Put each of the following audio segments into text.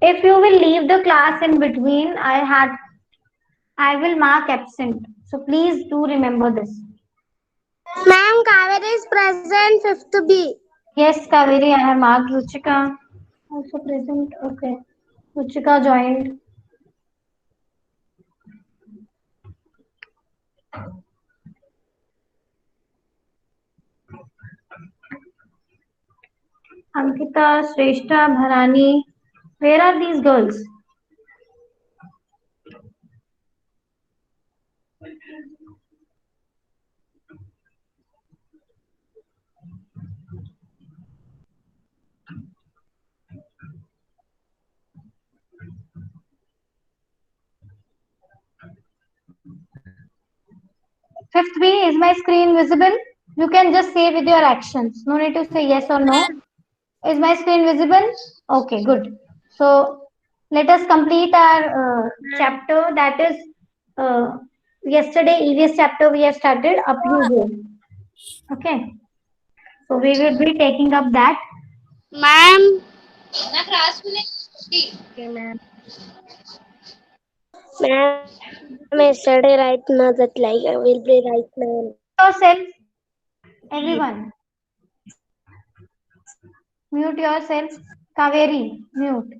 If you will leave the class in between, I will mark absent. So please do remember this. Ma'am, Kaveri is present. Fifth B. Yes, Kaveri, I have marked. Ruchika also present. Okay. Ruchika joined. Ankita, Shrestha, Bharani. Where are these girls? Fifth B, is my screen visible? You can just say with your actions. No need to say yes or no. Is my screen visible? Okay, good. So let us complete our chapter. That is uh, yesterday EVS chapter we have started up you go. Okay. So we will be taking up that. Ma'am. Okay, ma'am. Ma'am, yesterday right now that like I will be right now. Yourself, everyone. Mute yourself. Kaveri, mute.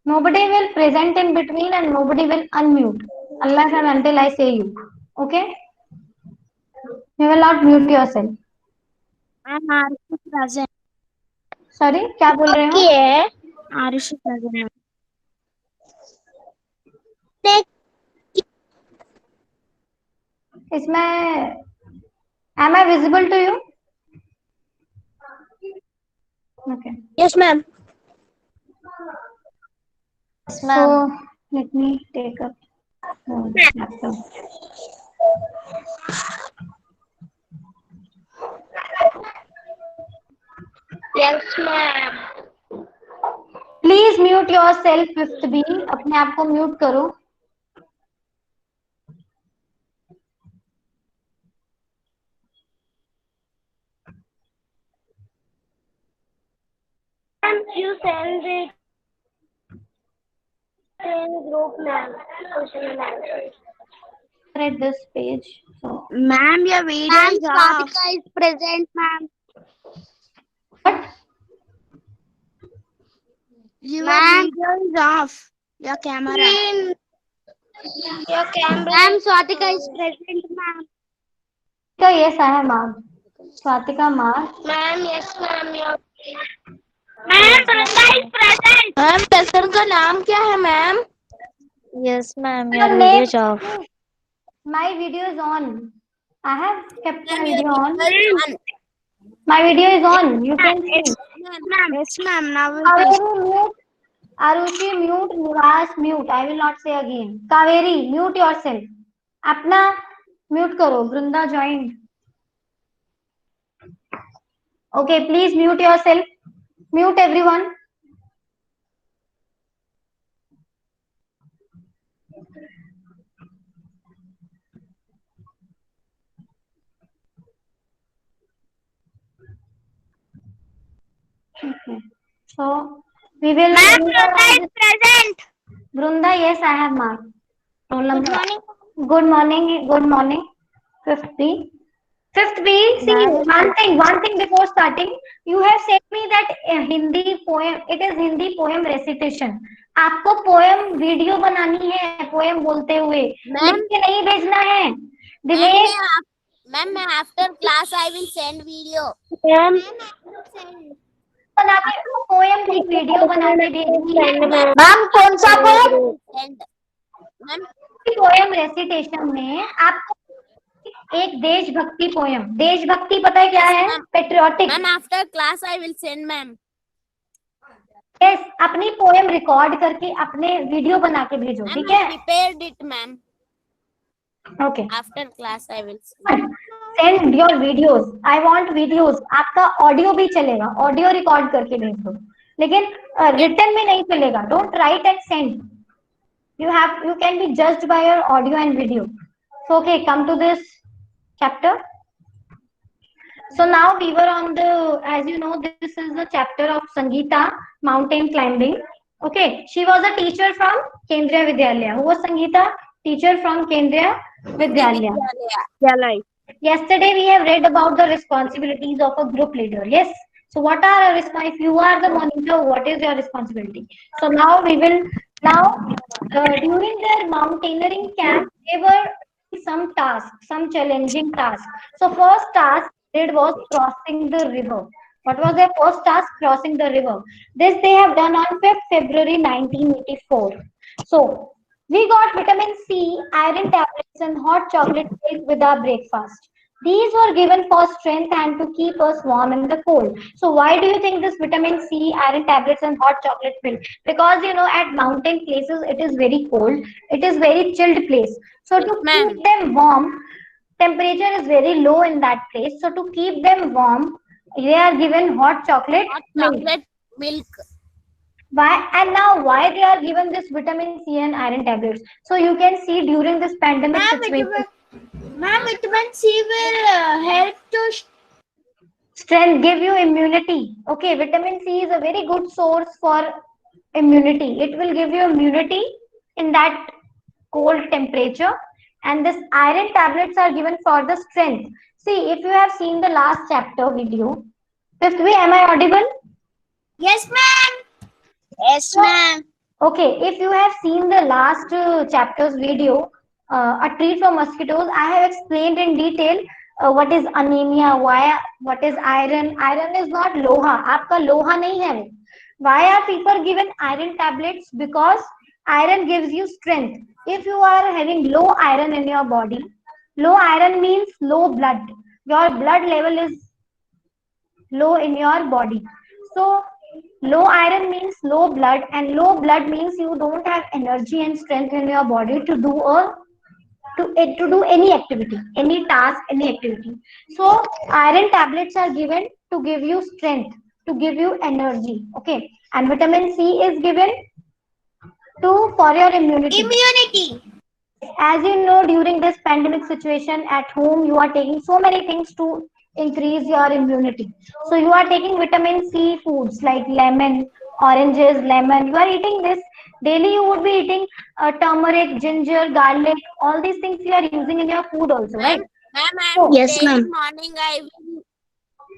Nobody will present in between and nobody will unmute unless and until I say you. Okay? You will not mute yourself. I'm Arishi present. Sorry, क्या बोल रहे हो? Okay. Arishi present. इसमें am I visible to you? Okay. Yes, ma'am. Yes, so let me take up this chapter. Yes, ma'am. Please mute yourself fifth B. अपने आप को mute करो. You send it in group, ma'am. Question and answer. At this page. So Ma'am, your video is off. Swatika is present, ma'am. what? Your video is off. Your camera. Your camera. Ma'am, Swatika is present, ma'am. Yes, I have marked. Swatika marked. Ma'am, yes, ma'am. Ma'am, Brenda is present. Ma'am, tester का नाम क्या है, ma'am? Yes, ma'am. Your Your video name. is off. My video is on. I have kept my video on. Ma'am, My video is on. You can yes, see. ma'am. Yes, ma'am. Now it is. Kaveri mute. Arushi mute. Nivas mute. I will not say again. Kaveri mute yourself. अपना mute करो. Brunda joined. Okay, please mute yourself. Mute everyone. Okay. So we will. Ma'am, Brenda is present. Brunda, yes, I have marked. Roll Good number. morning. Good morning. Good morning. Fifth B. Fifth B. See Ma'am, one thing before starting. You have said me that Hindi poem. It is Hindi poem recitation. आपको poem video बनानी है poem बोलते हुए लिख के नहीं भेजना है Dinesh Ma'am, after class I will send video. Ma'am, बना के poem की वीडियो बना के भेजनी है मैम कौन सा poem Send. Ma'am, poem recitation में आपको एक देशभक्ति पोएम देशभक्ति पता है क्या है patriotic ma'am, after class I will send, ma'am. Yes अपनी पोएम रिकॉर्ड करके अपने वीडियो बना के भेजो ठीक है Prepared it, ma'am. Okay After class I will send your videos I want videos आपका ऑडियो भी चलेगा ऑडियो रिकॉर्ड करके भेज दो लेकिन रिटन में नहीं चलेगा don't write and send you can be judged by your audio and video so okay come to this chapter So now we were on the, as you know, this is the chapter of Sangeeta, mountain climbing. Okay, she was a teacher from Kendriya Vidyalaya. Who was Sangeeta? Teacher from Kendriya Vidyalaya. Vidyalaya. Yesterday we have read about the responsibilities of a group leader. Yes. So what are if you are the monitor, what is your responsibility? So now we will now during their mountaineering camp, they were doing some tasks, some challenging tasks. So first task they did was crossing the river. What was their first task? Crossing the river. This they have done on 5th February 1984. So we got vitamin C, iron tablets, and hot chocolate cake with our breakfast. These were given for strength and to keep us warm in the cold. So why do you think this vitamin C, iron tablets, and hot chocolate milk? Because you know at mountain places it is very cold. It is very chilled place. So Yes, to ma'am. keep them warm, temperature is very low in that place. So to keep them warm, they are given hot chocolate Hot milk. chocolate milk. Why and now why they are given this vitamin C and iron tablets? So you can see during this pandemic situation, Vitamin C will help to strength give you immunity. Okay, vitamin C is a very good source for immunity. It will give you immunity in that cold temperature. And this iron tablets are given for the strength. See, if you have seen the last chapter video, fifth way, am I audible? Yes, ma'am. Yes, ma'am. Okay, if you have seen the last chapter's video, A Treat for Mosquitoes, I have explained in detail what is anemia, why, what is iron. Iron is not loha. आपका लोहा नहीं है वो. Why are people given iron tablets? Because iron gives you strength. If you are having low iron in your body, low iron means low blood. Your blood level is low in your body. So low iron means low blood, and low blood means you don't have energy and strength in your body to do to do any activity, any task, any activity. So iron tablets are given to give you strength, to give you energy. Okay, and vitamin C is given to for your immunity. Immunity. As you know, during this pandemic situation at home, you are taking so many things to increase your immunity. So you are taking vitamin C foods like lemon, oranges, lemon. You are eating this daily. You would be eating turmeric, ginger, garlic. All these things you are using in your food also, right? Ma'am, So yes, daily ma'am. Morning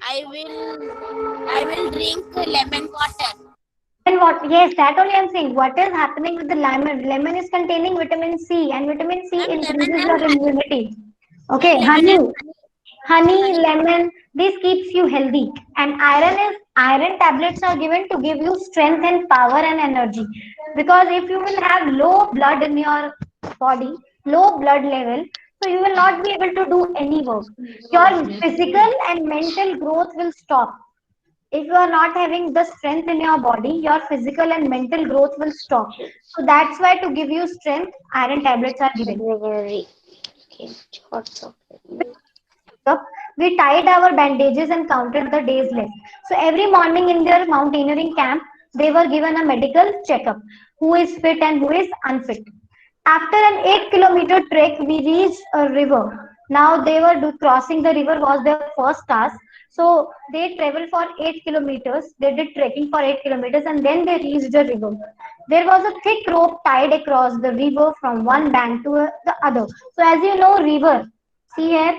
I will drink lemon water. and what? Yes, that only I'm saying. What is happening with the lemon? Lemon is containing vitamin C, and vitamin C Ma'am, lemon increases and your honey. immunity. Ma'am, Okay, lemon honey. and honey. Honey, lemon, this keeps you healthy. And iron tablets are given to give you strength and power and energy. Because if you will have low blood in your body, low blood level, so you will not be able to do any work. Your physical and mental growth will stop. If you are not having the strength in your body, your physical and mental growth will stop. So that's why to give you strength, iron tablets are given. Up, we tied our bandages and counted the days left. So every morning in their mountaineering camp, they were given a medical checkup who is fit and who is unfit. After an 8-kilometer trek, we reached a river. Now they were crossing the river was their first task. So they traveled for 8 kilometers. They did trekking for 8 kilometers and then they reached the river. There was a thick rope tied across the river from one bank to the other. So as you know, river. See here,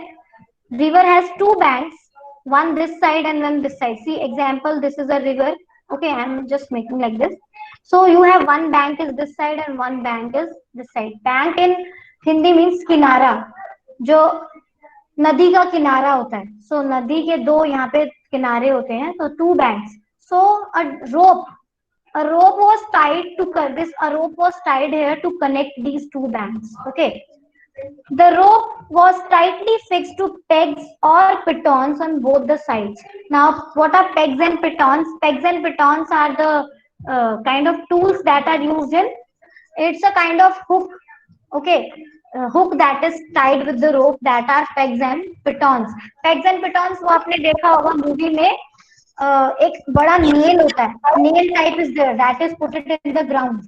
river has two banks, one this side and one this side. See example, this is a river. Okay, I'm just making like this. So you have one bank is this side and one bank is this side. Bank in Hindi means किनारा, जो नदी का किनारा होता है. So नदी के दो यहाँ पे किनारे होते हैं. So two banks. So a rope, a rope was tied to this. A rope was tied here to connect these two banks. Okay. The rope was tightly fixed to pegs or pitons on both the sides. Now, what are pegs and pitons? Pegs and pitons are the kind of tools that are used in. It's a kind of hook. Okay, hook that is tied with the rope, that are pegs and pitons. Pegs and pitons वो आपने देखा होगा movie में. एक बड़ा nail होता है. Nail type is there that is put it in the ground.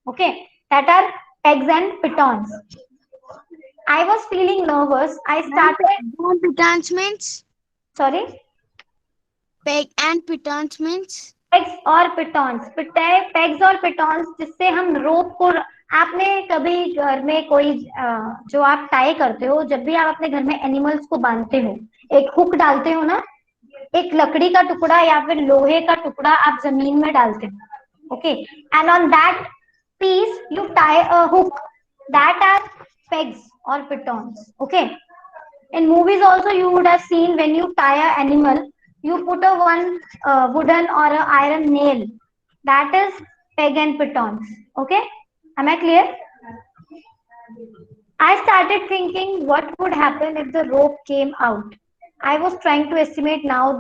Okay, that are pegs and pitons. I was feeling nervous. I started. Pitons means? Sorry, Peg and pitons means? Pegs और पिटॉन्स, pegs और पिटॉन्स जिससे हम रोप को, आपने कभी घर में कोई जो आप टाई करते हो, जब भी आप अपने घर में एनिमल्स को बांधते हो, एक हुक डालते हो ना, एक लकड़ी का टुकड़ा या फिर लोहे का टुकड़ा आप जमीन में डालते हो, okay, and on that piece you tie a hook, that are pegs or pitons, okay. In movies also you would have seen when you tie a animal, you put a one wooden or a iron nail, that is peg and pitons, okay. Am I clear? I started thinking what would happen if the rope came out. I was trying to estimate now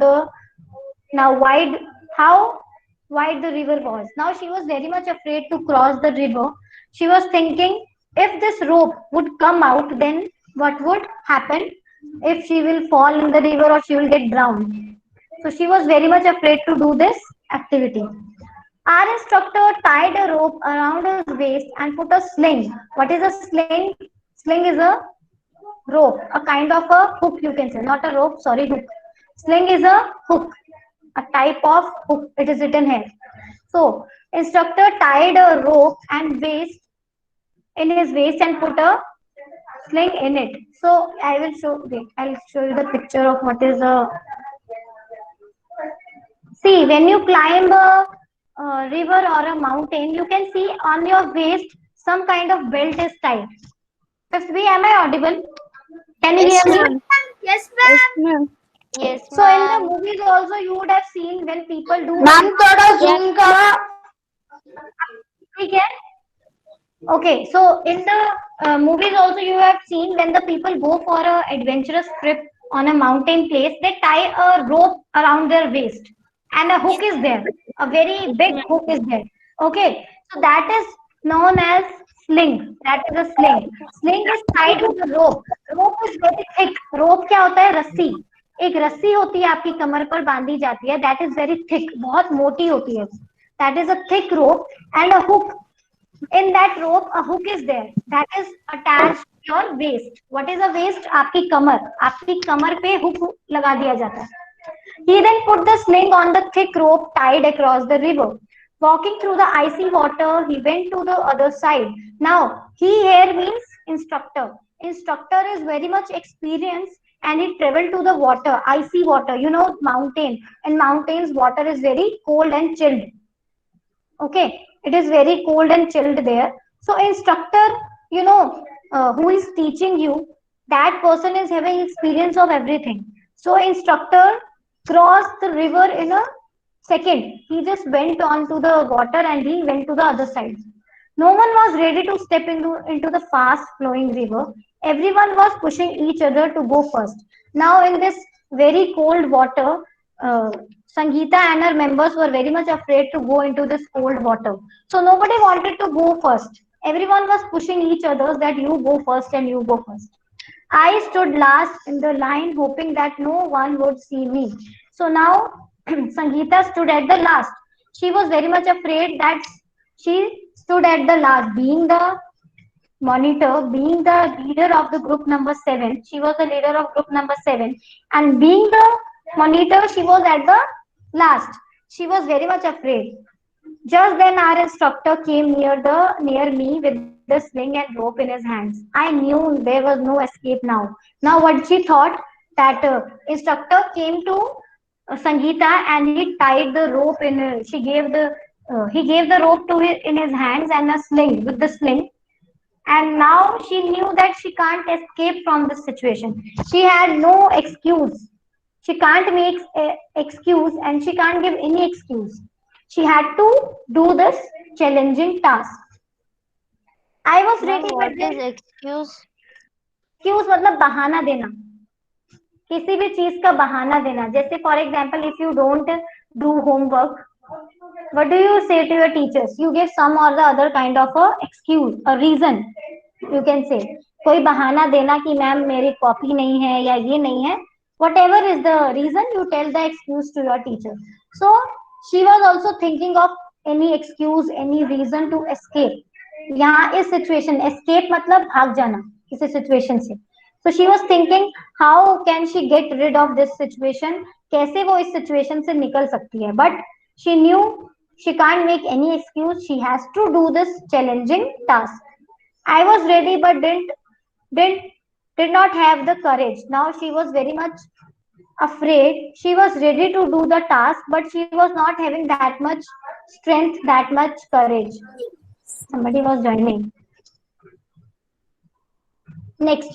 wide how wide the river was. Now she was very much afraid to cross the river. She was thinking, if this rope would come out, then what would happen, if she will fall in the river or she will get drowned. So she was very much afraid to do this activity. Our instructor tied a rope around his waist and put a sling. What is a sling? Sling is a rope, a kind of a hook, you can say, not a rope, sorry, hook. Sling is a hook, a type of hook. It is written here. So, instructor tied a rope and waist in his waist and put a sling in it. So, I will show. Wait, I'll show you the picture of what is a. See, when you climb a river or a mountain, you can see on your waist some kind of belt is tied. Fifth B, am I audible? Can you Yes, hear me? ma'am. Yes, ma'am. Yes, So in the ma'am. movies also you would have seen when people do. Ma'am थोड़ा zoom करो. ठीक है? Okay, so in the movies also you have seen when the people go for a adventurous trip on a mountain place, they tie a rope around their waist and a hook is there. A very big hook is there. Okay, so that is known as sling. That is a sling. Sling is tied with a rope. Rope is very thick. Rope क्या होता है? रस्सी. एक रस्सी होती है आपकी कमर पर बांधी जाती है. That is very thick. बहुत मोटी होती है. That is a thick rope and a hook. In that rope a hook is there that is attached to your waist. What is a waist? आपकी कमर पे hook लगा दिया जाता है. He then put the sling on the thick rope tied across the river. Walking through the icy water, he went to the other side. Now he here means instructor. Instructor is very much experienced and he traveled to the water, icy water, you know, mountain. In mountains water is very cold and chilled. Okay, it is very cold and chilled there. So instructor, you know, who is teaching you, that person is having experience of everything. So instructor crossed the river in a second. He just went onto the water and he went to the other side. No one was ready to step into the fast flowing river. Everyone was pushing each other to go first. Now in this very cold water, uh, Sangeeta and her members were very much afraid to go into this cold water. So nobody wanted to go first. Everyone was pushing each other that you go first and you go first. I stood last in the line hoping that no one would see me. So now Sangeeta stood at the last. She was very much afraid that she stood at the last, being the monitor, being the leader of the group number 7. She was the leader of group number 7, and being the monitor, she was at the last. She was very much afraid. Just then our instructor came near me with the sling and rope in his hands. I knew there was no escape now. Now what she thought, that instructor came to Sangeeta and he tied the rope in. She gave the he gave the rope to in his hands and a sling with the sling, and now she knew that she can't escape from this situation. She had no excuse. She can't make excuse and she can't give any excuse. She had to do this challenging task. I was Ma'am, ready what with is this. excuse? Excuse मतलब बहाना देना. किसी भी चीज का बहाना देना. जैसे for example, if you don't do homework, what do you say to your teachers? You give some or the other kind of a excuse, a reason. You can say कोई बहाना देना कि मैम मेरी कॉपी नहीं है या ये नहीं है. Whatever is the reason, you tell the excuse to your teacher. So she was also thinking of any excuse, any reason to escape. यहाँ इस सिचुएशन, escape मतलब भाग जाना किसी सिचुएशन से. So she was thinking, how can she get rid of this situation? कैसे वो इस situation से निकल सकती है? But she knew she can't make any excuse. She has to do this challenging task. I was ready, but didn't did not have the courage. Now she was very much afraid. She was ready to do the task, but she was not having that much strength, that much courage. Somebody was joining. Next,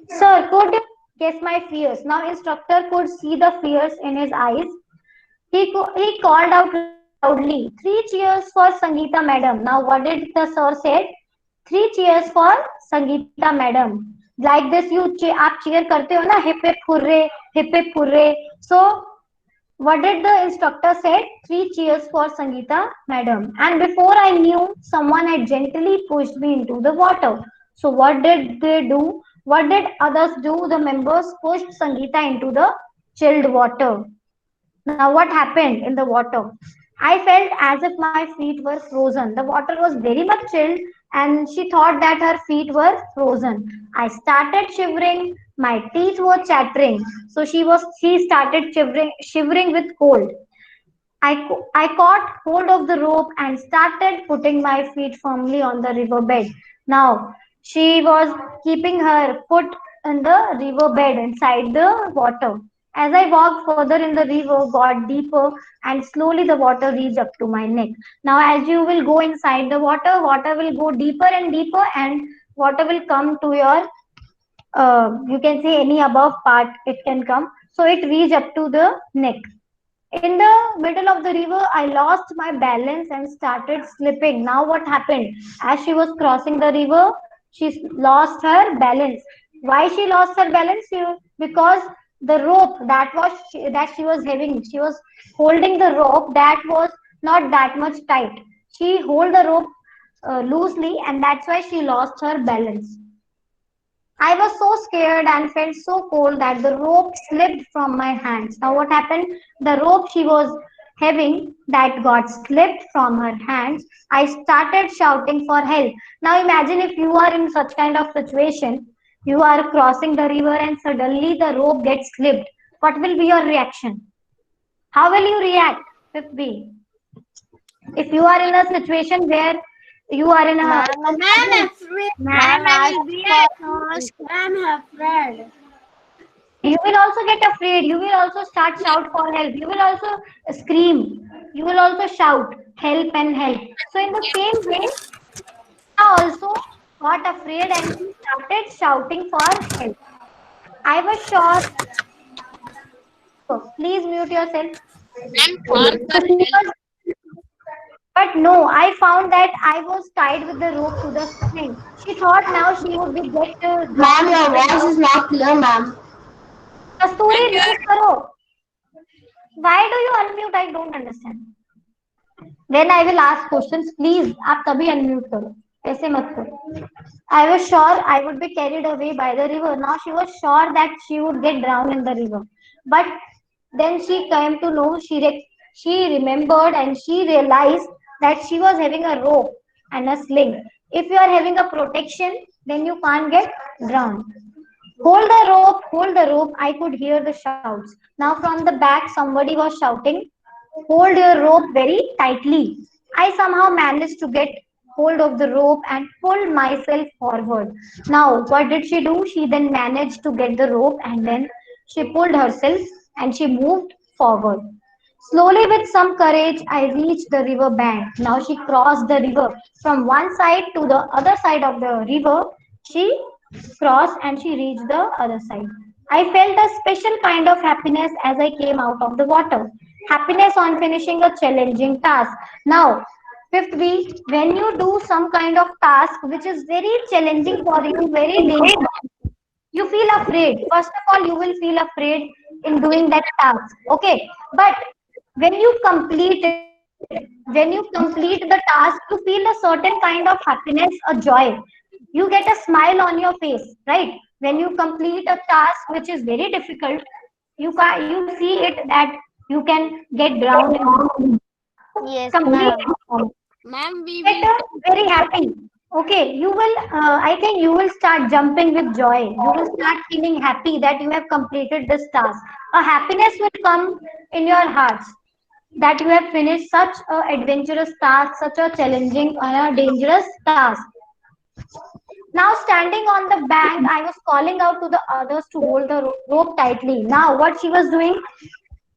sir, could you guess my fears? Now, instructor could see the fears in his eyes. He called out loudly, three cheers for Sangeeta madam. Now, what did the sir say? Three cheers for Sangeeta madam. Like this, आप cheer करते हो ना, hip hip hooray, hip hip hooray. So, what did the instructor say? Three cheers for Sangeeta madam. And before I knew, someone had gently pushed me into the water. So what did they do? What did others do? The members pushed Sangeeta into the chilled water. Now what happened in the water? I felt as if my feet were frozen. The water was very much chilled and she thought that her feet were frozen. I started shivering. My teeth were chattering. So she started shivering with cold. I caught hold of the rope and started putting my feet firmly on the riverbed. Now, she was keeping her foot in the riverbed inside the water. As I walked further in the river, got deeper, and slowly the water reached up to my neck. Now, as you will go inside the water, water will go deeper and deeper, and water will come to your, you can say any above part, it can come. So, it reached up to the neck. In the middle of the river, I lost my balance and started slipping. Now, what happened? As she was crossing the river, she lost her balance. Why she lost her balance? Because the rope that she was having, she was holding the rope that was not that much tight. She hold the rope loosely, and that's why she lost her balance. I was so scared and felt so cold that the rope slipped from my hands. Now, what happened? The rope she was having that got slipped from her hands. I started shouting for help. Now, imagine if you are in such kind of situation, you are crossing the river and suddenly the rope gets slipped. What will be your reaction? How will you react? 5B. If you are in a situation where you are in a Ma'am, afraid. Ma'am, I will be lost. Ma'am, afraid. afraid, you will also get afraid, you will also start shout for help, you will also scream, you will also shout help and help. So in the same way, I also got afraid and she started shouting for help. I was sure. Please mute yourself. I'm for So she was, but no, I found that I was tied with the rope to the string. She thought now she would be get Ma'am, drowned. your voice is not clear, ma'am. Kasturi, mute karo. Why do you unmute? I don't understand. When I will ask questions, please आप तभी unmute करो, ऐसे मत करो. I was sure I would be carried away by the river. Now she was sure that she would get drowned in the river, but then she came to know, she remembered and she realized that she was having a rope and a sling. If you are having a protection, then you can't get drowned. Hold the rope, hold the rope. I could hear the shouts. Now from the back, somebody was shouting, hold your rope very tightly. I somehow managed to get hold of the rope and pulled myself forward. Now, what did she do? She then managed to get the rope and then she pulled herself and she moved forward. Slowly, with some courage, I reached the river bank. Now she crossed the river from one side to the other side of the river. She crossed and she reached the other side. I felt a special kind of happiness as I came out of the water. Happiness on finishing a challenging task. Now, fifth B, when you do some kind of task which is very challenging for you, very dangerous, you feel afraid. First of all, you will feel afraid in doing that task. Okay. But when you complete it, when you complete the task, you feel a certain kind of happiness, a joy. You get a smile on your face, right? When you complete a task which is very difficult, you see it that you can get drowned in Yes, complete ma'am. it. Ma'am, we Get will. very happy. Okay, you will, I think you will start jumping with joy. You will start feeling happy that you have completed this task. A happiness will come in your hearts that you have finished such a adventurous task, such a challenging and a dangerous task. Now, standing on the bank, I was calling out to the others to hold the rope tightly. Now, what she was doing,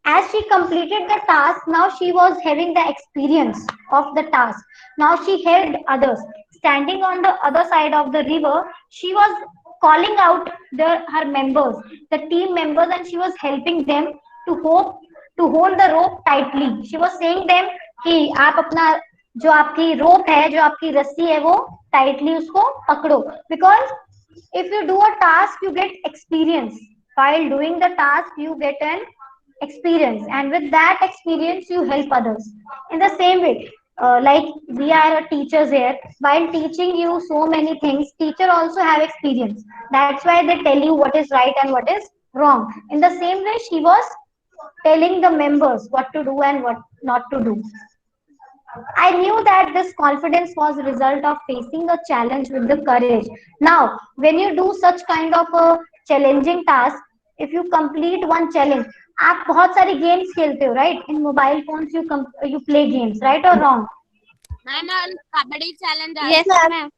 as she completed the task, now she was having the experience of the task. Now she helped others. Standing on the other side of the river, she was calling out her members, the team members, and she was helping them to hope to hold the rope tightly. She was saying them कि आप अपना जो आपकी रोप है, जो आपकी रस्सी है, वो टाइटली उसको पकड़ो. Because if you do a task, you get experience. While doing the task, you get an experience, and with that experience you help others. In the same way, like we are teachers here, while teaching you so many things, teacher also have experience. That's why they tell you what is right and what is wrong. In the same way, she was telling the members what to do and what not to do. I knew that this confidence was a result of facing a challenge with the courage. Now, when you do such kind of a challenging task, if you complete one challenge, आप बहुत सारी games खेलते हो, right? In mobile phones, you play games, right or wrong? Ma'am और kabaddi challenge Yes, ma'am.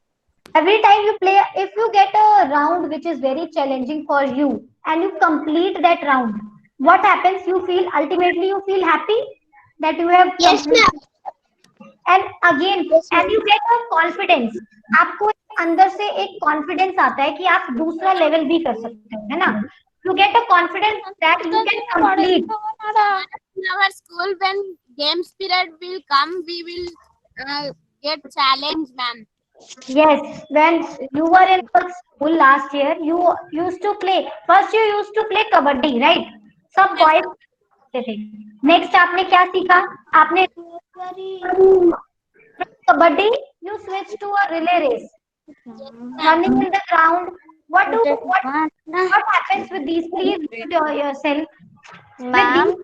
Every time you play, if you get a round which is very challenging for you and you complete that round, what happens? You feel ultimately you feel happy that you have Yes, completed. ma'am. And again and you get a confidence. आपको अंदर से एक confidence आता है कि आप दूसरा level भी कर सकते हो, है ना? You get a confidence that you can complete. in our school when games period will come we will get challenge ma'am. Yes, when you were in the school last year, you used to play. First, you used to play kabaddi, right? सब boys खेलते थे. Next आपने क्या सीखा? आपने kabaddi. You switch to a relay race. Running in the ground. What happens with these? Please mute yourself. With Ma'am, these,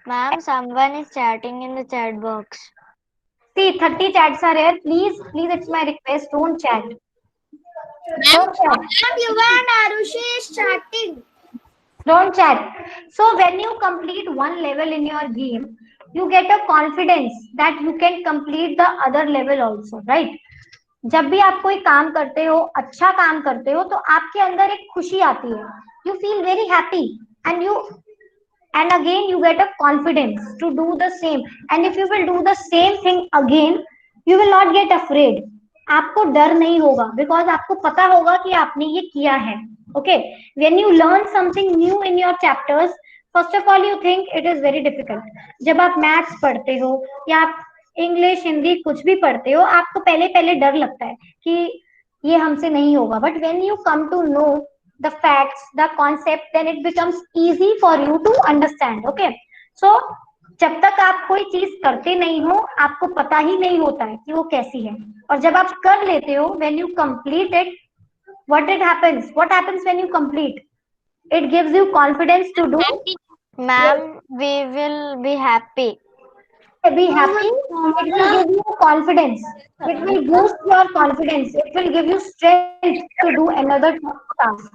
ma'am, someone is chatting in the chat box. see, 30 chats are here. Please, it's my request. Don't chat. Ma'am, Don't chat. Ma'am, Yuva and Arushi is chatting. Don't chat. So when you complete one level in your game, you get a confidence that you can complete the other level also, right? जब भी आप कोई काम करते हो, अच्छा काम करते हो, तो आपके अंदर एक खुशी आती है. You feel very happy, and again you get a confidence to do the same. And if you will do the same thing again, you will not get afraid. आपको डर नहीं होगा because आपको पता होगा कि आपने ये किया है. Okay, when you learn something new in your chapters, first of all you think it is very difficult. जब आप मैथ्स पढ़ते हो या आप इंग्लिश हिंदी कुछ भी पढ़ते हो, आपको पहले पहले डर लगता है कि ये हमसे नहीं होगा. But when you come to know the facts, the concept, then it becomes easy for you to understand. Okay, so जब तक आप कोई चीज करते नहीं हो, आपको पता ही नहीं होता है कि वो कैसी है. और जब आप कर लेते हो, when you complete it, what happens when you complete? It gives you confidence to do. Ma'am, we will be happy. Be happy. It will give you confidence. It will boost your confidence. It will give you strength to do another task.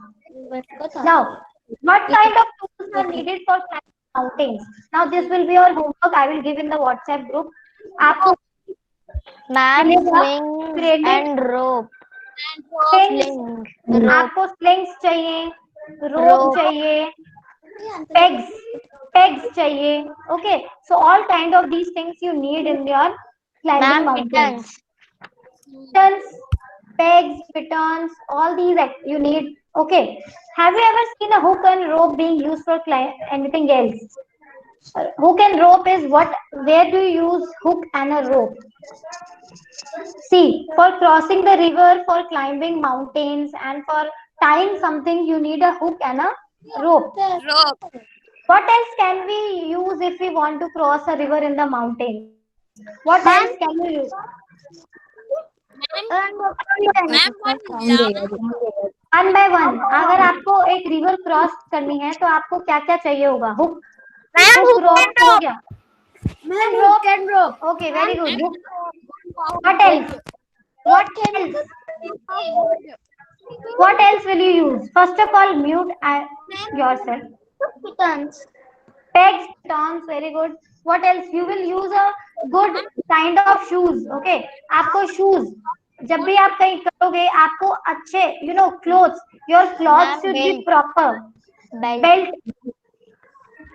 Now, what kind of tools are needed for climbing mountains? Now, this will be your homework. I will give in the WhatsApp group. आपको Ma'am, मिलेगा slings creative and rope. slings. Sling, rope, आपको slings चाहिए, rope rope. चाहिए, pegs चाहिए. Okay, so all kind of these things you need in your climbing Ma'am, mountains. pitons. Pitons, pegs, pitons, all these you need. Okay, have you ever seen a hook and rope being used for anything else? Hook and rope is what? Where do you use hook and a rope? See, for crossing the river, for climbing mountains, and for tying something, you need a hook and a rope. rope. What else can we use if we want to cross a river in the mountains? What else can we use? Ma'am one long one by one. अगर आपको एक river cross करनी है तो आपको क्या क्या चाहिए होगा? हुक, रोप हो गया. रोप. Okay, very good. What else? What else? What else will you use? First of all, mute yourself. Kittens. Pegs, batons, very good. What else? You will use a good kind of shoes. Okay, आपको shoes जब भी आप कहीं करोगे आपको अच्छे clothes. Your clothes Ma'am, should be belt. proper. Belt. Belt.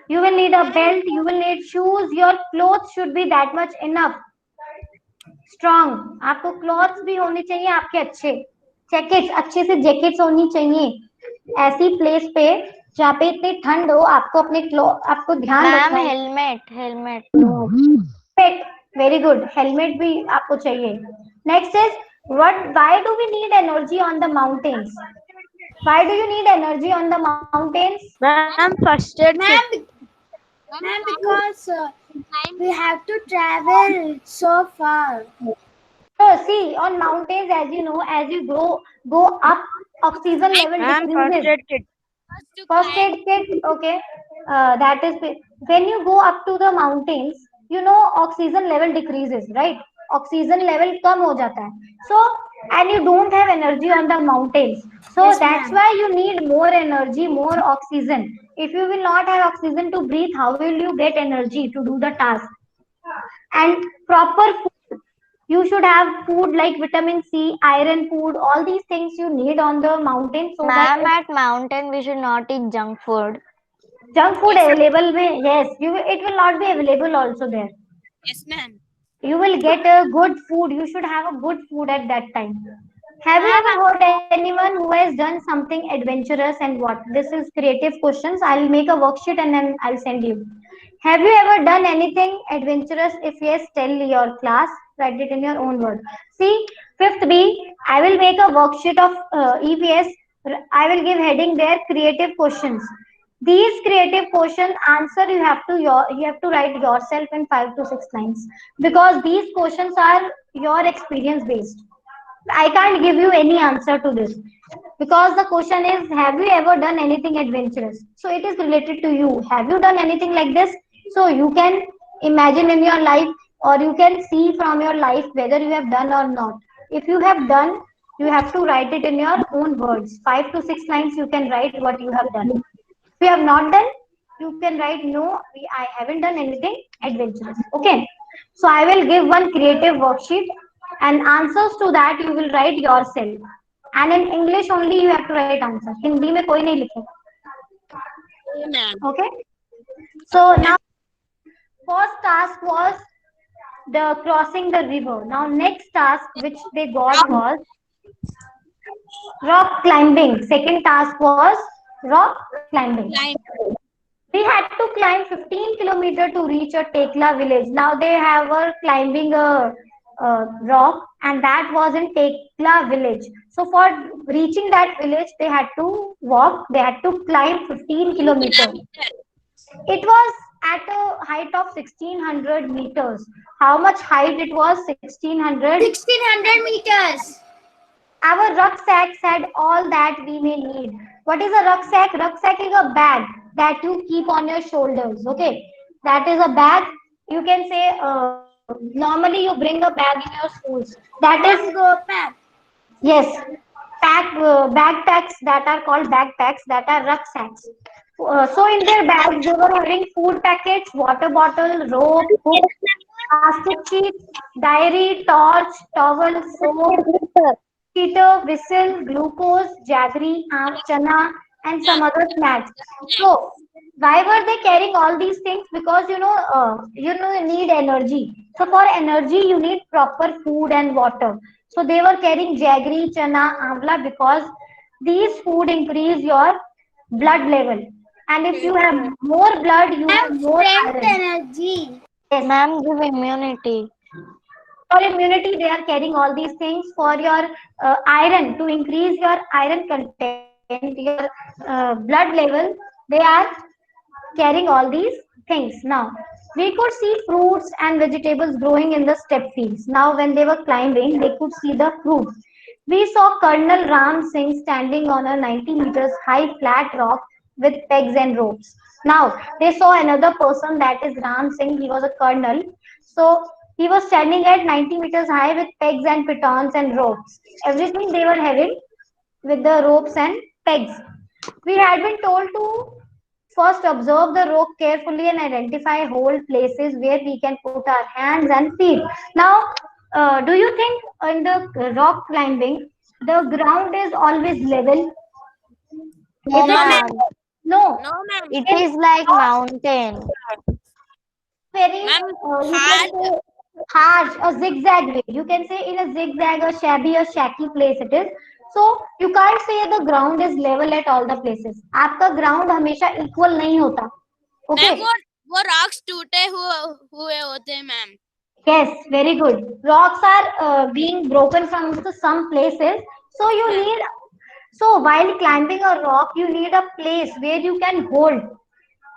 You will need a belt. You will need shoes. Your clothes should be that much enough. Strong. आपको clothes भी होने चाहिए आपके अच्छे. जैकेट्स अच्छे से जैकेट्स होनी चाहिए ऐसी प्लेस पे जहाँ पे इतनी ठंड हो आपको आपको ध्यान Ma'am, रखना है. helmet. Helmet. Perfect. Very good. Helmet भी आपको चाहिए. Next is why do we need energy on the mountains? Why do you need energy on the mountains? Ma'am, first aid Ma'am, kit. ma'am, because we have to travel so far. So see on mountains as you know as you go up oxygen level Ma'am, first decreases. aid kit. First aid kit, okay. That is when you go up to the mountains, oxygen level decreases, right? Oxygen level कम हो जाता है. So, and you don't have energy on the mountains. So Yes, that's ma'am. why you need more energy, more oxygen. If you will not have oxygen to breathe, how will you get energy to do the task? And proper food. You should have food like vitamin C, iron food, all these things you need on the mountain so that Ma'am, at mountain we should not eat junk food. junk food available में yes it will not be available also there. Yes, ma'am. You will get a good food. You should have a good food at that time. Have you ever heard anyone who has done something adventurous and what? This is creative questions. I'll make a worksheet and then I'll send you. Have you ever done anything adventurous? If yes, tell your class. Write it in your own word. See, fifth B, I will make a worksheet of EVS. I will give heading there creative questions. These creative question answer you have to write yourself in 5 to 6 lines because these questions are your experience based. I can't give you any answer to this because the question is have you ever done anything adventurous? So it is related to you. Have you done anything like this? So you can imagine in your life or you can see from your life whether you have done or not. If you have done, you have to write it in your own words. 5 to 6 lines you can write what you have done. If you have not done, you can write no, I haven't done anything adventurous. Okay. So I will give one creative worksheet and answers to that you will write yourself. And in English only you have to write answer. Hindi में कोई नहीं लिखेगा. Okay. So now first task was the crossing the river. Now next task which they got was rock climbing. Second task was rock climbing. We had to climb 15 kilometers to reach a Tekla village. Now they were climbing a rock, and that was in Tekla village. So for reaching that village, they had to walk. They had to climb 15 kilometers. It was at a height of 1600 meters. How much height it was? 1600. 1600 meters. Our rucksacks had all that we may need. What is a rucksack? Rucksack is a bag that you keep on your shoulders. Okay, that is a bag. You can say normally you bring a bag in your schools. That is Go pack. yes, backpacks that are called backpacks that are rucksacks. So in their bags they were having food packets, water bottle, rope, hook, plastic sheets, diary, torch, towel, soap, heater, whistle, glucose, jaggery, chana, and some other snacks. So, why were they carrying all these things? Because you need energy. So for energy, you need proper food and water. So they were carrying jaggery, chana, amla because these food increase your blood level. And if you have more blood, you have more Strength iron. energy. Yes. Ma'am, give immunity. For immunity they are carrying all these things for your iron to increase your iron content your blood level they are carrying all these things. Now we could see fruits and vegetables growing in the step fields. Now when they were climbing they could see the fruits. We saw Colonel Ram Singh standing on a 90 meters high flat rock with pegs and ropes. Now they saw another person, that is Ram Singh. He was a colonel. So He was standing at 90 meters high with pegs and pitons and ropes. Everything they were having with the ropes and pegs. We had been told to first observe the rock carefully and identify hold places where we can put our hands and feet. Now, do you think in the rock climbing, the ground is always level? No, Is it No, ma'am. ma'am. no? No, ma'am. It In is like mountain. very, Ma'am, you can hard. say harsh, a zigzag way. You can say in a zigzag, a shabby, or shaky place it is. So you can't say the ground is level at all the places. आपका ground हमेशा equal नहीं होता. Ma'am Okay. वो rocks टूटे हुए होते हैं ma'am. Yes, very good. Rocks are being broken from some places. So you Ma'am. need. So while climbing a rock, you need a place where you can hold.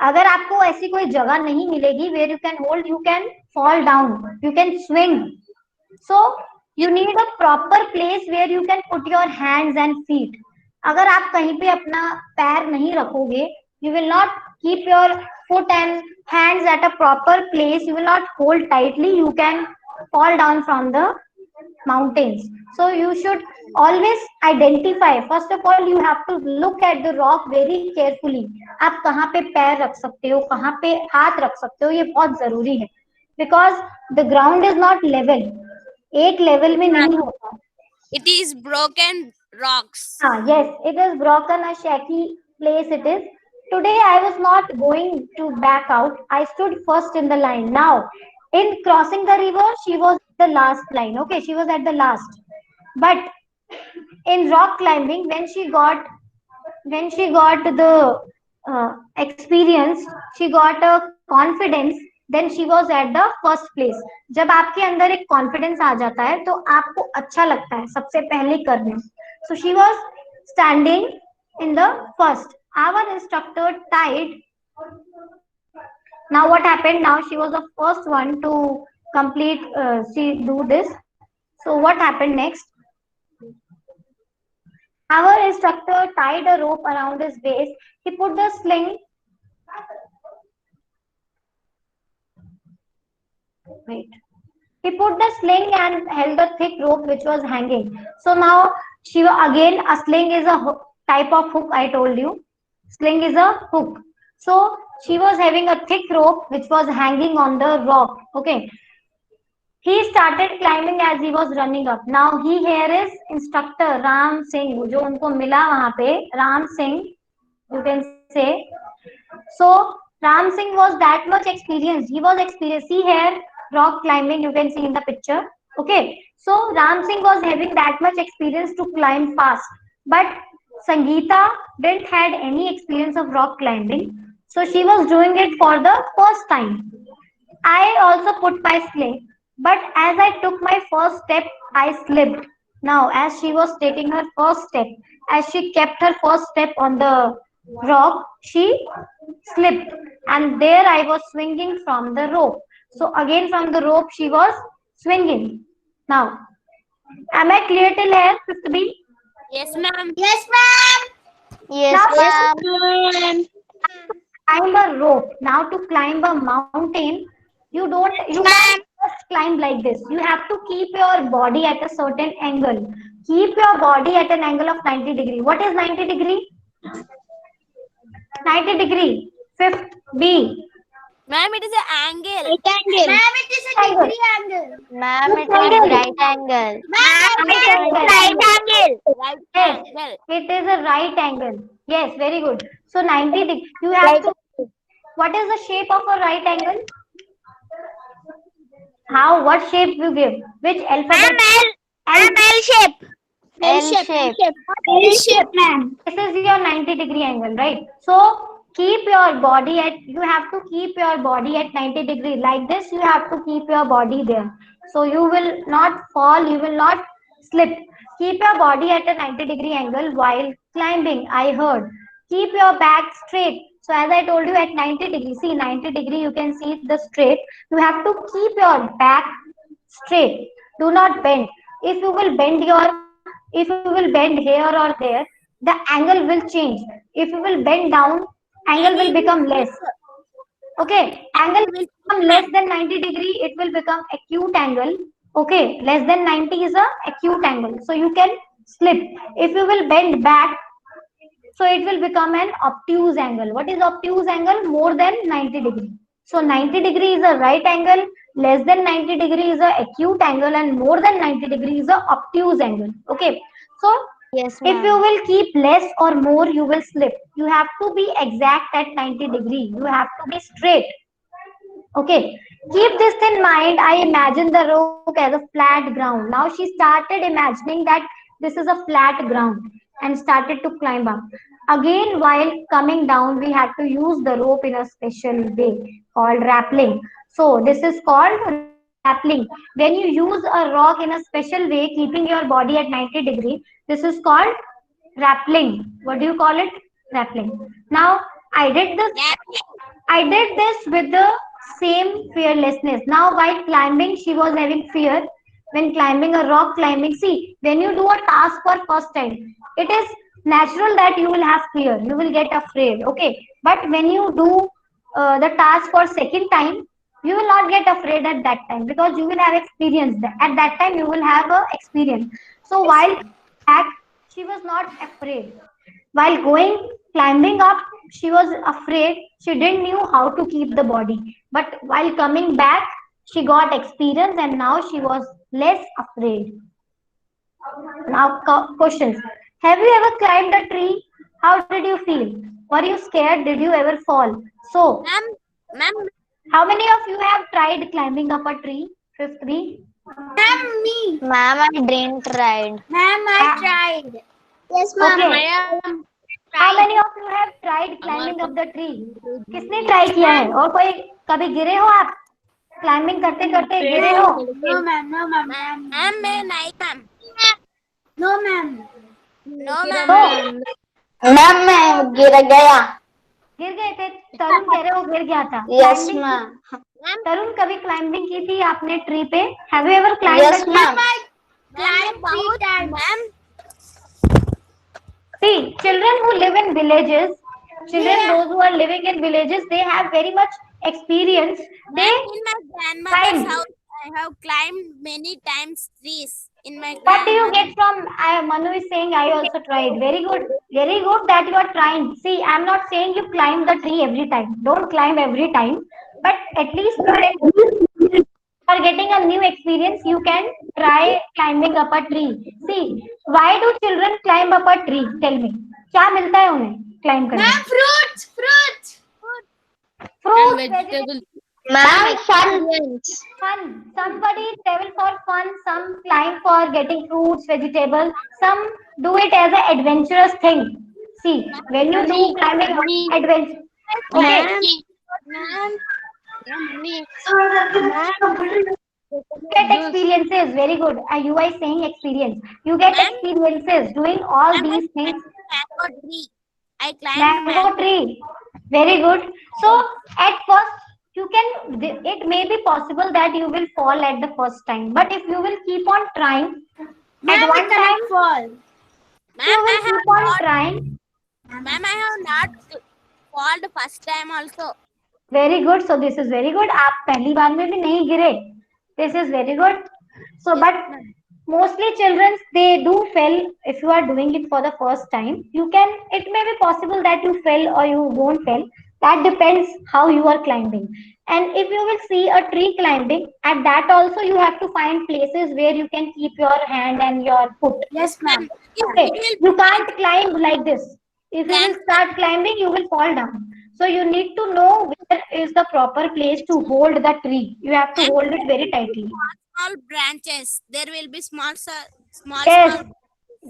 अगर आपको ऐसी कोई जगह नहीं मिलेगी where you can hold, you can fall down, you can swing. So you need a proper place where you can put your hands and feet. अगर आप कहीं पे अपना पैर नहीं रखोगे, you will not keep your foot and hands at a proper place, you will not hold tightly, you can fall down from the mountains. So you should always identify. First of all, you have to look at the rock very carefully. आप कहाँ पे पैर रख सकते हो, कहाँ पे हाथ रख सकते हो, ये बहुत जरूरी है. Because the ground is not level. एक level में नहीं होता. It is broken rocks. Yes, it is broken, a shaky place it is. Today I was not going to back out. I stood first in the line. Now, in crossing the river, she was the last line. Okay, she was at the last. But in rock climbing, when she got the experience, she got a confidence, then she was at the first place. जब आपके अंदर एक confidence आ जाता है तो आपको अच्छा लगता है सबसे पहले करने. So she was standing in the first. Our instructor tied. Now what happened? Now she was the first one to complete. She do this. So what happened next? Our instructor tied a rope around his waist. He put the sling. Wait. He put the sling and held the thick rope which was hanging. So now Shiva again, a sling is a type of hook. I told you, sling is a hook. So she was having a thick rope which was hanging on the rock. Okay. He started climbing as he was running up. Now he here is instructor Ram Singh, जो उनको मिला वहाँ पे Ram Singh, you can say. So Ram Singh was that much experienced. He was experienced. See here, rock climbing. You can see in the picture. Okay. So Ram Singh was having that much experience to climb fast. But Sangeeta didn't had any experience of rock climbing. So she was doing it for the first time. I also put my sling, but as I took my first step, I slipped. Now, as she was taking her first step, as she kept her first step on the rock, she slipped, and there I was swinging from the rope. So, again, from the rope, she was swinging. Now, am I clear till here, 5th B? Yes, ma'am. Yes, ma'am. Yes, Now, ma'am. climb a rope. Now, to climb a mountain, you can't just climb like this. You have to keep your body at a certain angle. Keep your body at an angle of 90 degree. What is 90 degree? 90 degree. 5th B. Ma'am, it is an angle. Ma'am, it is a degree angle. Ma'am, Which it is angle? right angle. Ma'am, Right angle. Right Yes, angle. it is a right angle. Yes, very good. So 90 degree. You have to. What is the shape of a right angle? How? What shape you give? Which alphabet? L. L shape. L shape. L shape, ma'am. This is your 90 degree angle, right? So keep your body at. You have to keep your body at 90 degree. Like this, you have to keep your body there. So you will not fall. You will not slip. Keep your body at a 90 degree angle while climbing. I heard. Keep your back straight. So as I told you, at 90 degree, see 90 degree, you can see the straight. You have to keep your back straight. Do not bend. If you will bend if you will bend here or there, the angle will change. If you will bend down, angle will become less. Okay, angle will become less than 90 degree, it will become acute angle. Okay, less than 90 is a acute angle. So you can slip. If you will bend back, so it will become an obtuse angle. What is obtuse angle? More than 90 degree. So 90 degree is a right angle, less than 90 degree is a acute angle, and more than 90 degree is a obtuse angle. Okay. So Yes, if you ma'am. will keep less or more, you will slip. You have to be exact at 90 degree. You have to be straight. Okay, keep this in mind. I imagine the rock as a flat ground. Now she started imagining that this is a flat ground and started to climb up. Again, while coming down, we had to use the rope in a special way called rappelling. So, this is called rappelling. When you use a rock in a special way, keeping your body at 90 degree, this is called rappelling. What do you call it? Rappelling. Now, I did this I did this with the same fearlessness. Now, while climbing, she was having fear. When climbing a rock climbing, see, when you do a task for first time, it is natural that you will have fear. You will get afraid. Okay, but when you do the task for second time, you will not get afraid at that time because you will have experience. At that time, you will have a experience. So while back, she was not afraid. While going climbing up, she was afraid. She didn't knew how to keep the body. But while coming back, she got experience and now she was less afraid. Now questions. Have you ever climbed a tree? How did you feel? Were you scared? Did you ever fall? So, Ma'am, how many of you have tried climbing up a tree? Fifth tree. Ma'am, me. Ma'am, I didn't tried. Ma'am, I tried. yes, Okay. ma'am. How many of you have tried climbing up the tree? किसने try किया है और कोई कभी गिरे हो आप climbing करते करते गिरे हो No, ma'am. No, ma'am. Ma'am. Ma'am, मैं नहीं ma'am No, ma'am. No ma'am तो मैम मैं गिर गया. गिर गए थे तरुण कह रहे हो गिर गया था Yes, क्लाइंबिंग ma'am. तरुण कभी क्लाइंबिंग की थी आपने ट्री पे have you ever climb Yes, ma'am. Climbed 3 times. Ma'am see children who live in villages children those who are living in villages they have very much experience they in my grandmother's climb. house I have climbed many times trees in my What do you grandmother. get from Manu is saying I also tried. Very good that you are trying. See, I'm not saying you climb the tree every time. Don't climb every time, but at least you can, for getting a new experience, you can try climbing up a tree. See, why do children climb up a tree? Tell me. क्या मिलता है उन्हें climb करने? Ma'am, fruits. Fruits. Fruit, Vegetable. Ma'am, fun. fun. Somebody travel for fun. Some climb for getting fruits, vegetables. Some do it as an adventurous thing. See, when you do climbing adventure, okay, Ma'am, get experiences. Very good. You are saying experience. You get Ma'am, experiences doing all these things. mango tree. I climbed Mango tree. Very good. So at first you can. It may be possible that you will fall at the first time, but if you will keep on trying, Ma'am, at we one time cannot fall. you will keep on trying. Ma'am, I have not called first time also. Very good. So this is very good. आप पहली बार में भी नहीं गिरे. This is very good. So but mostly children they do fail if you are doing it for the first time. You can. It may be possible that you fail or you won't fail. That depends how you are climbing. And if you will see a tree climbing, at that also you have to find places where you can keep your hand and your foot. Yes, ma'am. Okay, you can't climb like this. If you will start climbing, you will fall down. So you need to know where is the proper place to hold the tree. You have to hold it very tightly. Small branches. There will be small. Yes,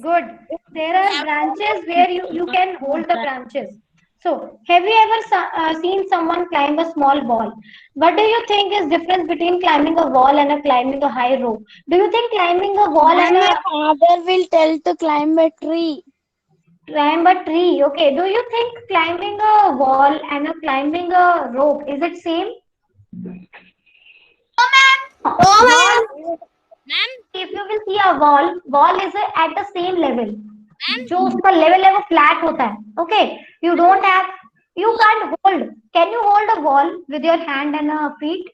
good. There are branches where you can hold the branches. So, have you ever seen someone climb a small wall? What do you think is difference between climbing a wall and climbing a high rope? Do you think climbing a wall and a Father will tell to climb a tree. climb a tree? Okay. Do you think climbing a wall and climbing a rope is it same? Wall, Ma'am, if you will see a wall is at the same level. जो उसका level है वो flat होता है. Okay. You don't have You can't hold. Can you hold a wall with your hand and feet?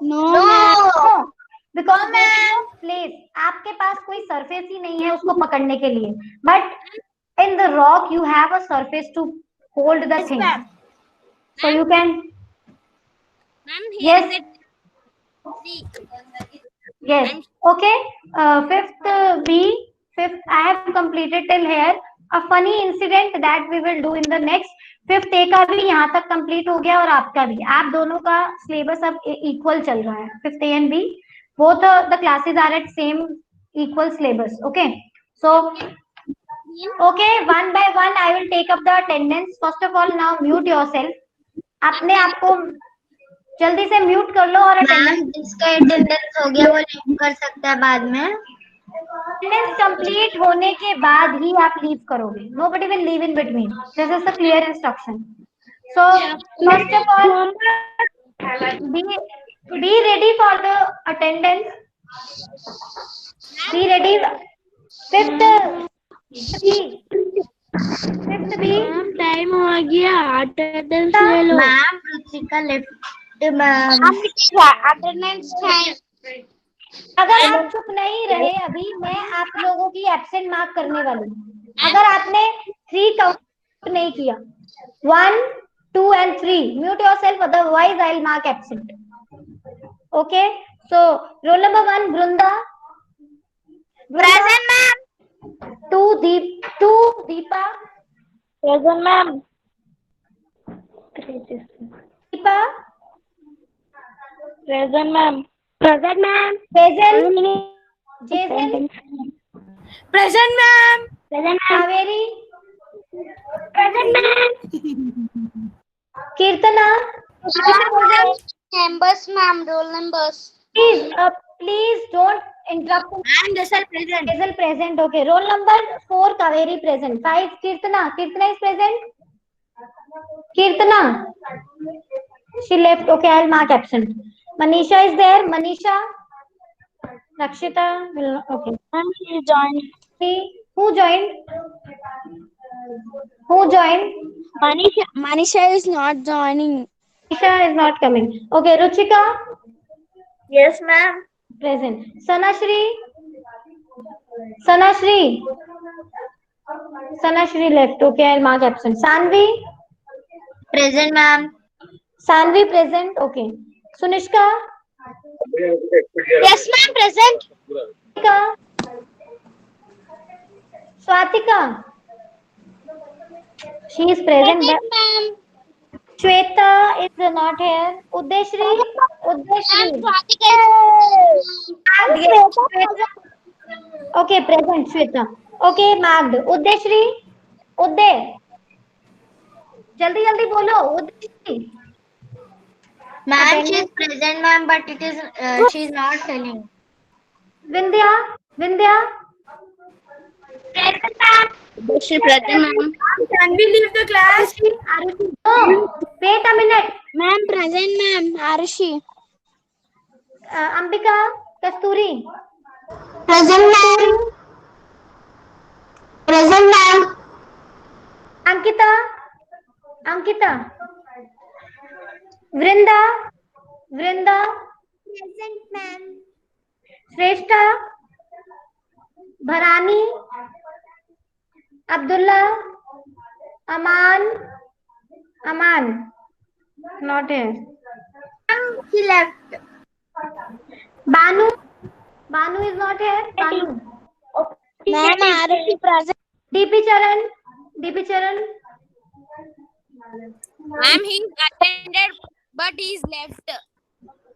No, No. No, because there is no place. आपके पास कोई surface ही नहीं है उसको पकड़ने के लिए. But in the rock you have a surface to hold the thing. So you can. Ma'am, Yes. it. Yes. Okay. Fifth B. Fifth. I have completed till here. A funny incident that we will do in the next. Fifth A का भी यहाँ तक complete हो गया और आपका भी. आप दोनों का सिलेबस अब इक्वल चल रहा है. Fifth A and B both the classes are at same equal syllabus. Okay. So okay, one by one I will take up the attendance. First of all, now mute yourself. अपने आप को जल्दी से mute कर लो और attendance. Ma'am जिसका attendance हो गया वो लीव कर सकता है बाद में. अटेंडेंस कंप्लीट होने के बाद ही आप लीव करोगे. Nobody will leave in between. This is the clear instruction. So first of all be ready for the attendance. Be ready. Fifth B. Time हो गया, अटेंडेंस ले लो. Ma'am Ruchika left ma'am. Attendance time. अगर आप चुप नहीं रहे अभी मैं आप लोगों की एब्सेंट मार्क करने वाली हूँ. अगर आपने 3 काउंट नहीं किया 1, 2 and 3 mute yourself, otherwise I'll mark absent. Okay, so roll number 1 Brunda. Present ma'am. 2 Deepa. Present ma'am. Deepa. Present ma'am. Present ma'am. Present. Jason. Present, ma'am. Present ma'am. Kaveri. Present ma'am. Kirtana. Numbers ma'am, roll numbers. Please don't interrupt. And Dasal present. Hazel present. Okay. Roll number 4 Kaveri present. 5 Kirtana. Kirtana is present. Kirtana. She left. Okay, I'll mark absent. Manisha is there. Manisha. Rakshita. Okay. Ma'am, she joined. See, who joined? Who joined? Manisha is not joining. Manisha is not coming. Okay, Ruchika. Yes ma'am. Present. Sanashri. Sanashri. Sanashri left. Okay, I'll mark absent. Sanvi. Present ma'am. Sanvi present. Okay. Sunishka. Yes ma'am, present. Swatika. Swatika. She is present. Present But ma'am. Shweta is not here. Udeshri. Udeshri. Okay, present. Shweta. Okay, marked. Udeshri. Uday. जल्दी जल्दी बोलो. Udeshri. Ma'am, she is present ma'am, but it is she is not telling. Vindhya. Vindhya. Present ma'am. She present ma'am. Can we leave the class? No. Wait a minute. Ma'am, present ma'am. Arushi. Ambika. Kasturi. Present ma'am. Present ma'am. Ankita. Ankita. Vrinda. Vrinda. Present, ma'am. Shrestha. Bharani. Abdullah. Aman. Aman. Not here. He left. Banu. Banu is not here. Banu. Ma'am, Arushi present. DP Charan. DP Charan. Ma'am, he attended, but he's left.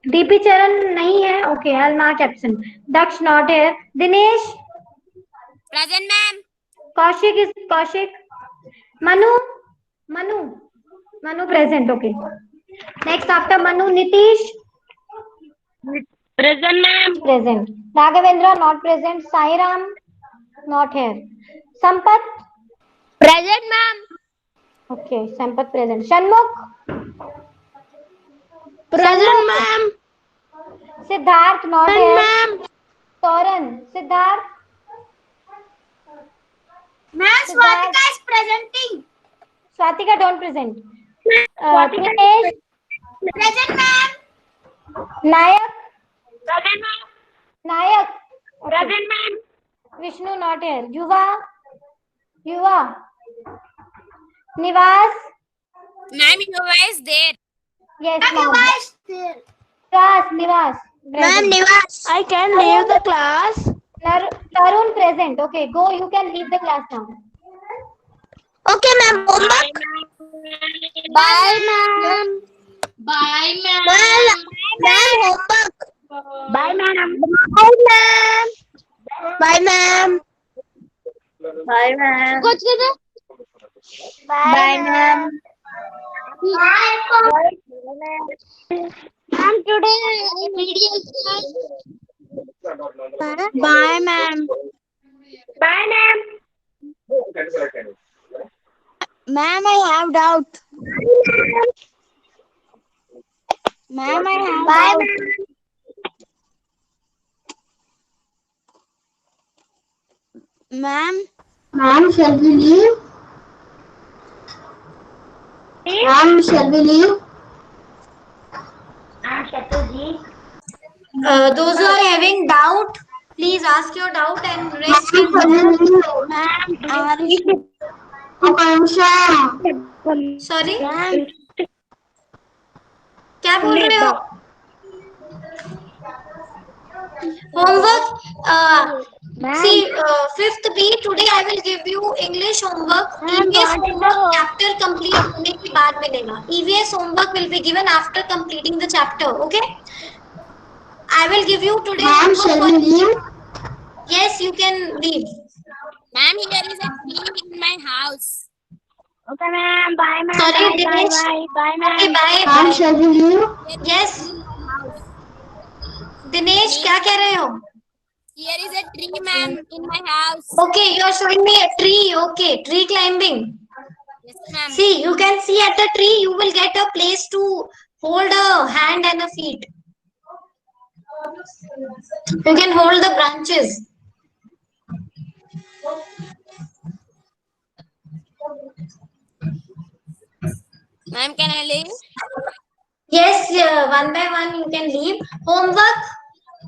DP Charan नहीं है. Okay, I'll mark absent. Daksh not here. Dinesh. Present, ma'am. Kaushik is Kaushik. Manu. Manu. Manu present. Okay. Next after Manu, Nitish. Present ma'am. Present. Raghavendra not present. Sairam not here. Sampath. Present ma'am. Okay, Sampath present. Shanmukh. Present ma'am. Siddharth not Present here. ma'am. Toran. Siddharth. Ma'am, Swatika is presenting. Swatika, don't present. Pritesh. Present, ma'am. Nayak. Present, ma'am. Nayak. Okay. Present, ma'am. Vishnu not here. Yuva. Nivas. Ma'am, Yuva is there. Yes, ma'am. Nivas. Ma'am, Present. Nivas. I can leave the class. Tarun present. Okay, go. You can leave the class now. Okay, ma'am. Homework. Bye, ma'am. Bye, ma'am. Ma'am, homework. Bye, ma'am. Bye, ma'am. Bye, ma'am. Bye, ma'am. Bye, ma'am. Ma'am, today video class. Bye, ma'am. Bye, ma'am. Ma'am, I have doubt. Ma'am, I have doubt. Ma'am. Ma'am, shall we leave? Ma'am, shall we leave? Those who are having doubt, please ask your doubt and rest can Sorry, क्या बोल रहे हो? Homework. See, fifth B. Today I will give you English homework. EVS homework chapter complete होने के बाद मिलेगा. EVS homework will be given after completing the chapter. Okay. I will give you today. Ma'am, shall we leave? Yes, you can leave. Ma'am, here is a tree in my house. Okay, ma'am. Bye, ma'am. Sorry, Bye, Dinesh. bye, bye, ma'am. Okay, bye. Ma'am, Bye. shall we leave? Yes. Dinesh, क्या कह रहे हो? Here is a tree, ma'am, in my house. Okay, you are showing me a tree. Okay, tree climbing. Yes, ma'am. See, you can see at the tree, you will get a place to hold a hand and a feet. You can hold the branches. Ma'am, can I leave? Yes, one by one you can leave. Homework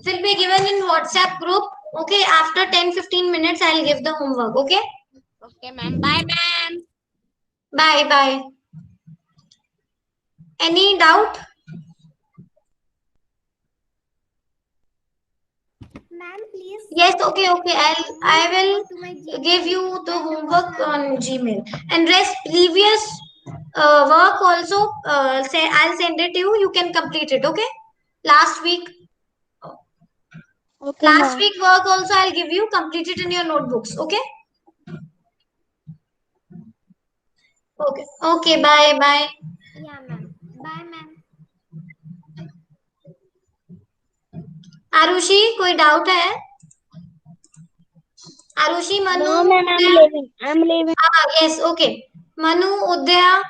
will be given in WhatsApp group. Okay, after 10-15 minutes, I'll give the homework. Okay, Okay, ma'am. Bye, ma'am. bye bye. Any doubt? Ma'am, please. Yes, okay. I will give you the homework on Gmail. And rest previous work also, I'll send it to you. You can complete it. Okay. Last week Okay, ma'am. work also I'll give you. Complete it in your notebooks. Okay. Okay. Bye. Yeah, ma'am. Bye, ma'am. Arushi, कोई doubt है? Arushi, Manu, No, ma'am, I'm leaving. yes, okay. Manu, Udaya,